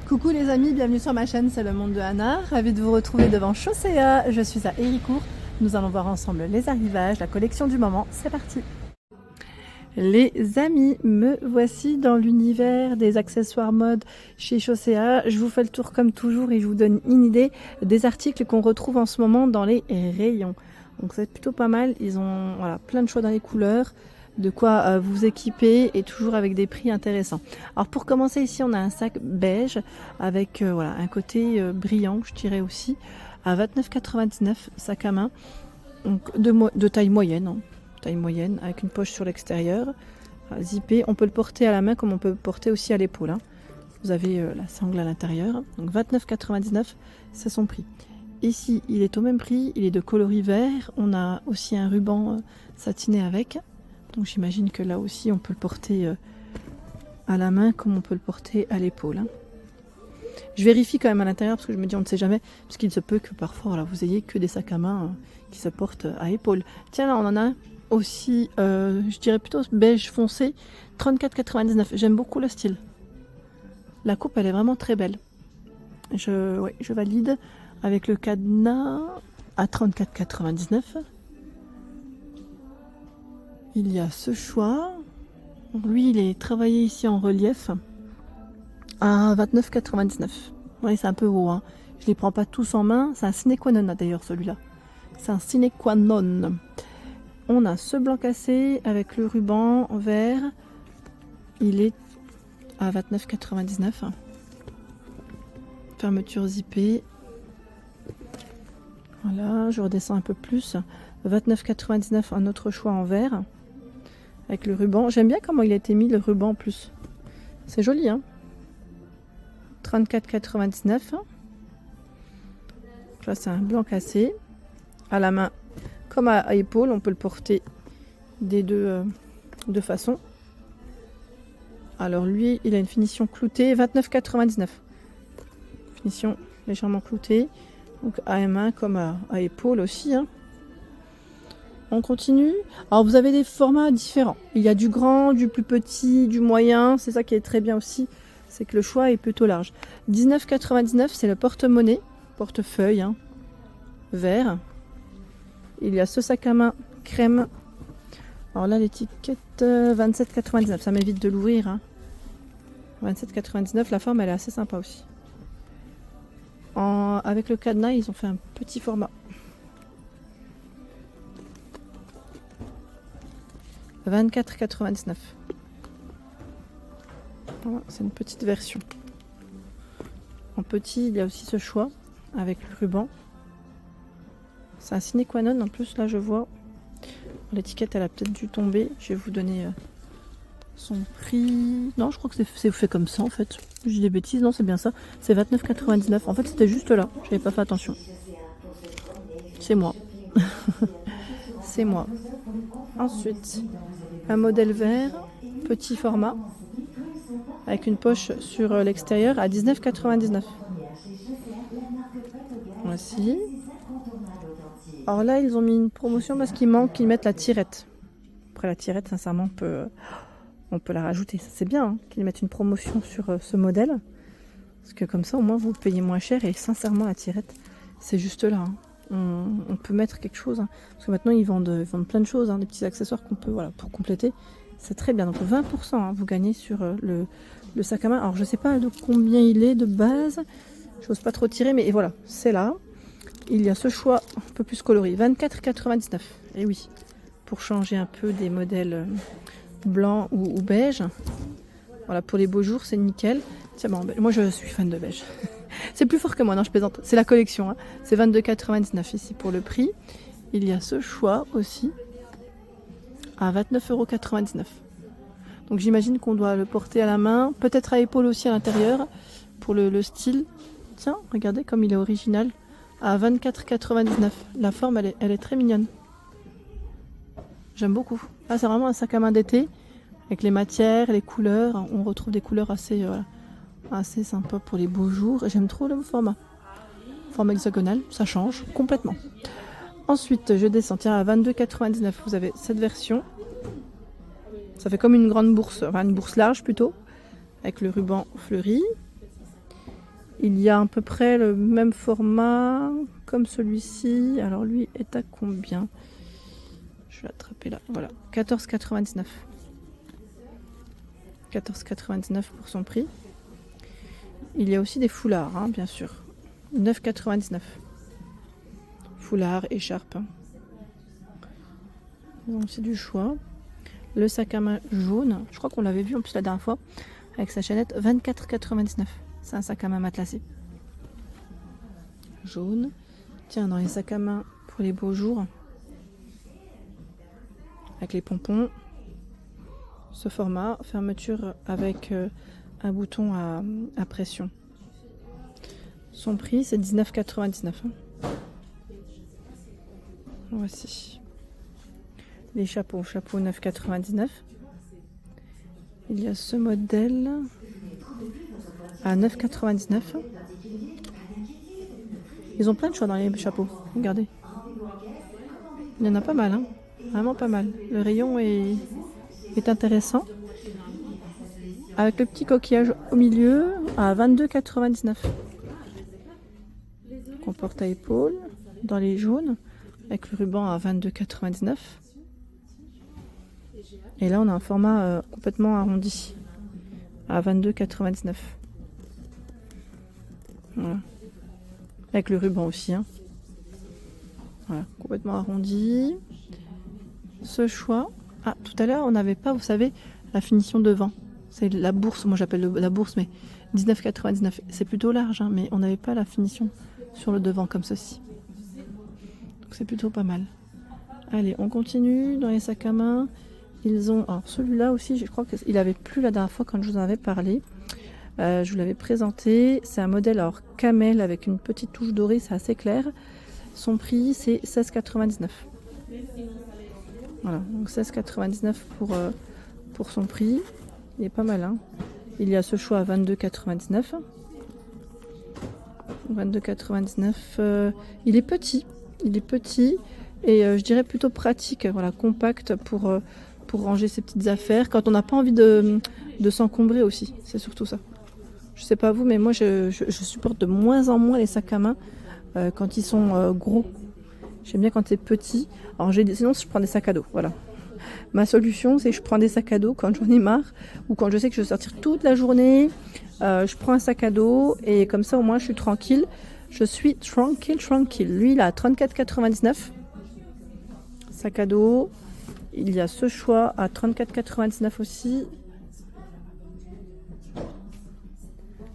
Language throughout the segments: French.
Coucou les amis, bienvenue sur ma chaîne, c'est le monde de Anna. Ravie de vous retrouver devant Chaussea. Je suis à Héricourt. Nous allons voir ensemble les arrivages, la collection du moment. C'est parti. Les amis, me voici dans l'univers des accessoires mode chez Chaussea. Je vous fais le tour comme toujours et je vous donne une idée des articles qu'on retrouve en ce moment dans les rayons. Donc c'est plutôt pas mal. Ils ont plein de choix dans les couleurs, de quoi vous équiper et toujours avec des prix intéressants. Alors pour commencer ici on a un sac beige avec un côté brillant, je dirais aussi, à 29,99 €, sac à main, donc de taille moyenne, hein, taille moyenne avec une poche sur l'extérieur, zippé. On peut le porter à la main comme on peut le porter aussi à l'épaule, hein. Vous avez la sangle à l'intérieur, donc 29,99 €, c'est son prix. Ici il est au même prix, il est de coloris vert, on a aussi un ruban satiné avec. Donc j'imagine que là aussi on peut le porter à la main comme on peut le porter à l'épaule, hein. Je vérifie quand même à l'intérieur parce que je me dis on ne sait jamais, parce qu'il se peut que parfois vous ayez que des sacs à main qui se portent à épaule. Tiens, là on en a un aussi, je dirais plutôt beige foncé, 34,99 €. J'aime beaucoup le style. La coupe elle est vraiment très belle. Je valide avec le cadenas à 34,99 €. Il y a ce choix. Lui, il est travaillé ici en relief à 29,99 €. Oui, c'est un peu haut, hein. Je les prends pas tous en main. C'est un sine qua non d'ailleurs celui-là. C'est un sine qua non. On a ce blanc cassé avec le ruban vert. Il est à 29,99 €. Fermeture zippée. Voilà, je redescends un peu plus. 29,99 €, un autre choix en vert. Avec le ruban. J'aime bien comment il a été mis le ruban en plus. C'est joli, hein. 34,99 €. Là c'est un blanc cassé. À la main comme à épaule. On peut le porter des deux façons. Alors lui il a une finition cloutée. 29,99 €. Finition légèrement cloutée. Donc à main comme à épaule aussi, hein. On continue. Alors vous avez des formats différents. Il y a du grand, du plus petit, du moyen. C'est ça qui est très bien aussi. C'est que le choix est plutôt large. 19,99 €, c'est le porte-monnaie. Portefeuille, hein, vert. Il y a ce sac à main crème. Alors là l'étiquette 27,99 €. Ça m'évite de l'ouvrir, hein. 27,99 €. La forme elle est assez sympa aussi. Avec le cadenas ils ont fait un petit format. 24,99 €. Voilà, c'est une petite version. En petit, il y a aussi ce choix avec le ruban. C'est un sine qua non en plus, là je vois. L'étiquette elle a peut-être dû tomber. Je vais vous donner son prix. Non, je crois que c'est fait comme ça en fait. Je dis des bêtises, non, c'est bien ça. C'est 29,99 €. En fait, c'était juste là. J'avais pas fait attention. C'est moi. C'est moi. Ensuite, un modèle vert, petit format, avec une poche sur l'extérieur à 19,99 €. Voici. Alors là, ils ont mis une promotion parce qu'il manque, ils mettent la tirette. Après la tirette, sincèrement, on peut la rajouter. C'est bien, hein, qu'ils mettent une promotion sur ce modèle. Parce que comme ça, au moins, vous payez moins cher. Et sincèrement, la tirette, c'est juste là, hein. On peut mettre quelque chose, hein, parce que maintenant ils vendent plein de choses, hein, des petits accessoires qu'on peut pour compléter. C'est très bien. Donc 20%, hein, vous gagnez sur le sac à main. Alors je sais pas de combien il est de base, j'ose pas trop tirer, mais voilà, c'est là. Il y a ce choix un peu plus coloré, 24,99 €. Et oui, pour changer un peu des modèles blancs ou beige. Voilà, pour les beaux jours c'est nickel. Tiens, bon, moi je suis fan de beige. C'est plus fort que moi, non je plaisante. C'est la collection, hein. C'est 22,99 € ici pour le prix. Il y a ce choix aussi à 29,99 €. Donc j'imagine qu'on doit le porter à la main, peut-être à épaule aussi à l'intérieur pour le style. Tiens, regardez comme il est original, à 24,99 €. La forme elle est très mignonne. J'aime beaucoup. Là c'est vraiment un sac à main d'été avec les matières, les couleurs. On retrouve des couleurs assez sympa pour les beaux jours. J'aime trop le format. Forme hexagonale, ça change complètement. Ensuite, je descends. Tiens, à 22,99 €, vous avez cette version. Ça fait comme une grande bourse, enfin une bourse large plutôt, avec le ruban fleuri. il y a à peu près le même format comme celui-ci. Alors lui est à combien? Je vais l'attraper là. Voilà, 14,99. 14,99 pour son prix. Il y a aussi des foulards, hein, bien sûr. 9,99. Foulard, écharpe. Donc c'est du choix. Le sac à main jaune, je crois qu'on l'avait vu en plus la dernière fois, avec sa chaînette, 24,99. C'est un sac à main matelassé. Jaune. Tiens, dans les sacs à main pour les beaux jours, avec les pompons, ce format, fermeture avec un bouton à pression. Son prix, c'est 19,99. Voici. Les chapeaux, chapeau 9,99. Il y a ce modèle à 9,99. Ils ont plein de choix dans les chapeaux, regardez. Il y en a pas mal, hein. Vraiment pas mal. Le rayon est intéressant. Avec le petit coquillage au milieu à 22,99. Comporte à épaules dans les jaunes avec le ruban à 22,99. Et là on a un format complètement arrondi à 22,99. Voilà. Avec le ruban aussi, hein. Voilà, complètement arrondi. Ce choix. Ah, tout à l'heure on n'avait pas, vous savez, la finition devant. C'est la bourse, moi j'appelle la bourse, mais 19,99. C'est plutôt large, hein, mais on n'avait pas la finition sur le devant comme ceci. Donc c'est plutôt pas mal. Allez, on continue dans les sacs à main. Ils ont, alors celui-là aussi, je crois qu'il avait plu la dernière fois quand je vous en avais parlé. Je vous l'avais présenté. C'est un modèle alors camel avec une petite touche dorée, c'est assez clair. Son prix c'est 16,99. Voilà, donc 16,99 pour son prix. Il est pas mal, hein. Il y a ce choix à 22,99. 22,99. Il est petit. Il est petit et je dirais plutôt pratique. Voilà, compact pour ranger ses petites affaires. Quand on n'a pas envie de s'encombrer aussi. C'est surtout ça. Je sais pas vous, mais moi je supporte de moins en moins les sacs à main quand ils sont gros. J'aime bien quand c'est petit. Alors sinon je prends des sacs à dos. Voilà. Ma solution, c'est que je prends des sacs à dos quand j'en ai marre ou quand je sais que je vais sortir toute la journée. Je prends un sac à dos et comme ça au moins je suis tranquille. Je suis tranquille. Lui, il a 34,99. Sac à dos. Il y a ce choix à 34,99 aussi.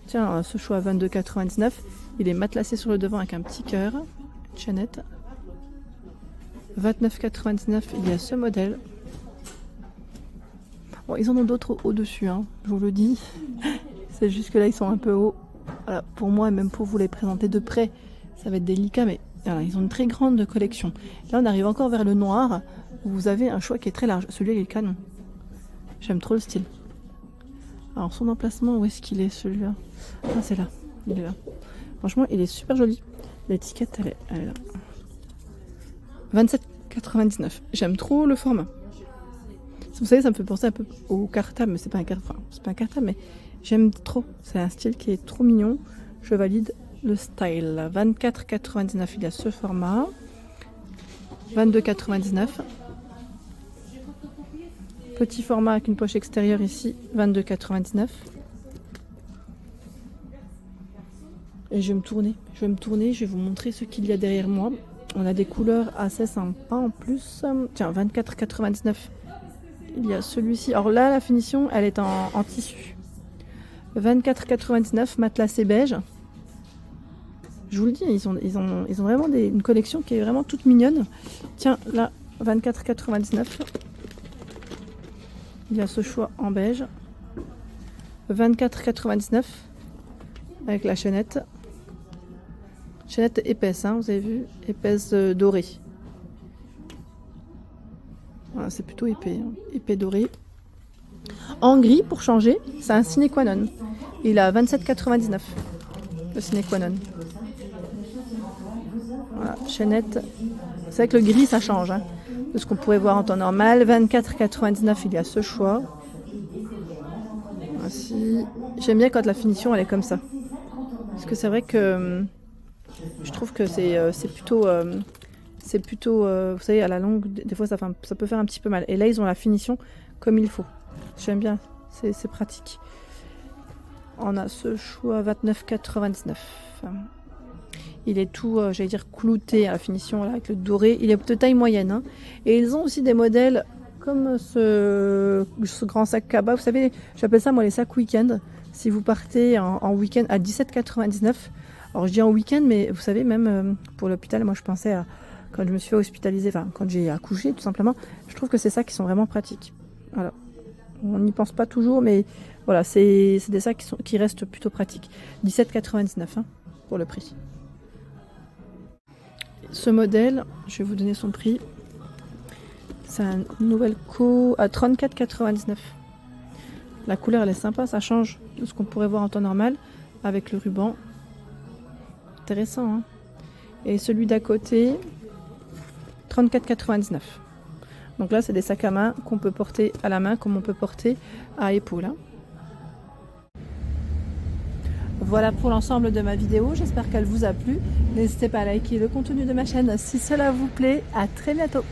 Tiens, ce choix à 22,99. Il est matelassé sur le devant avec un petit cœur. Une chaînette. 29,99. Il y a ce modèle. Bon, ils en ont d'autres au-dessus, hein, je vous le dis. C'est juste que là, ils sont un peu hauts. Voilà, pour moi, et même pour vous les présenter de près, ça va être délicat, mais voilà, ils ont une très grande collection. Là, on arrive encore vers le noir, où vous avez un choix qui est très large. Celui-là, il est canon. J'aime trop le style. Alors, son emplacement, où est-ce qu'il est, celui-là? Ah, c'est là. Il est là. Franchement, il est super joli. L'étiquette, elle est là. 27,99. J'aime trop le format. Vous savez, ça me fait penser un peu au cartable, mais c'est pas un cartable, c'est pas un cartable, mais j'aime trop. C'est un style qui est trop mignon. Je valide le style. 24,99. Il y a ce format. 22,99. Petit format avec une poche extérieure ici. 22,99. Et je vais me tourner. Je vais vous montrer ce qu'il y a derrière moi. On a des couleurs assez sympas en plus. Tiens, 24,99. Il y a celui-ci. Alors là, la finition, elle est en tissu. 24,99, matelassé beige. Je vous le dis, ils ont vraiment une collection qui est vraiment toute mignonne. Tiens, là, 24,99. Il y a ce choix en beige. 24,99 avec la chaînette. Chaînette épaisse, hein, vous avez vu, épaisse dorée. Voilà, c'est plutôt épais, hein. Épais doré. En gris, pour changer, c'est un sine qua non. Il a 27,99. Le sine qua non. Voilà, chaînette. C'est vrai que le gris, ça change, hein, de ce qu'on pourrait voir en temps normal. 24,99, il y a ce choix. Voici. J'aime bien quand la finition, elle est comme ça. Parce que c'est vrai que je trouve que c'est plutôt, vous savez, à la longue, des fois ça peut faire un petit peu mal. Et là, ils ont la finition comme il faut. J'aime bien, c'est pratique. On a ce chou à 29,99. Il est tout, j'allais dire, clouté à la finition, là, avec le doré. Il est de taille moyenne. Hein. Et ils ont aussi des modèles comme ce grand sac cabas. Vous savez, j'appelle ça, moi, les sacs week-end. Si vous partez en week-end à 17,99. Alors, je dis en week-end, mais vous savez, même pour l'hôpital, moi, je pensais à quand je me suis fait hospitaliser, enfin, quand j'ai accouché, tout simplement. Je trouve que c'est ça qui sont vraiment pratiques. Voilà. On n'y pense pas toujours, mais voilà, c'est des sacs qui restent plutôt pratiques. 17,99 hein, pour le prix. Ce modèle, je vais vous donner son prix. C'est un nouvel co à 34,99. La couleur, elle est sympa, ça change de ce qu'on pourrait voir en temps normal avec le ruban. Intéressant, hein. Et celui d'à côté, 34,99. Donc là, c'est des sacs à main qu'on peut porter à la main comme on peut porter à épaule. Hein. Voilà pour l'ensemble de ma vidéo, j'espère qu'elle vous a plu. N'hésitez pas à liker le contenu de ma chaîne si cela vous plaît. À très bientôt.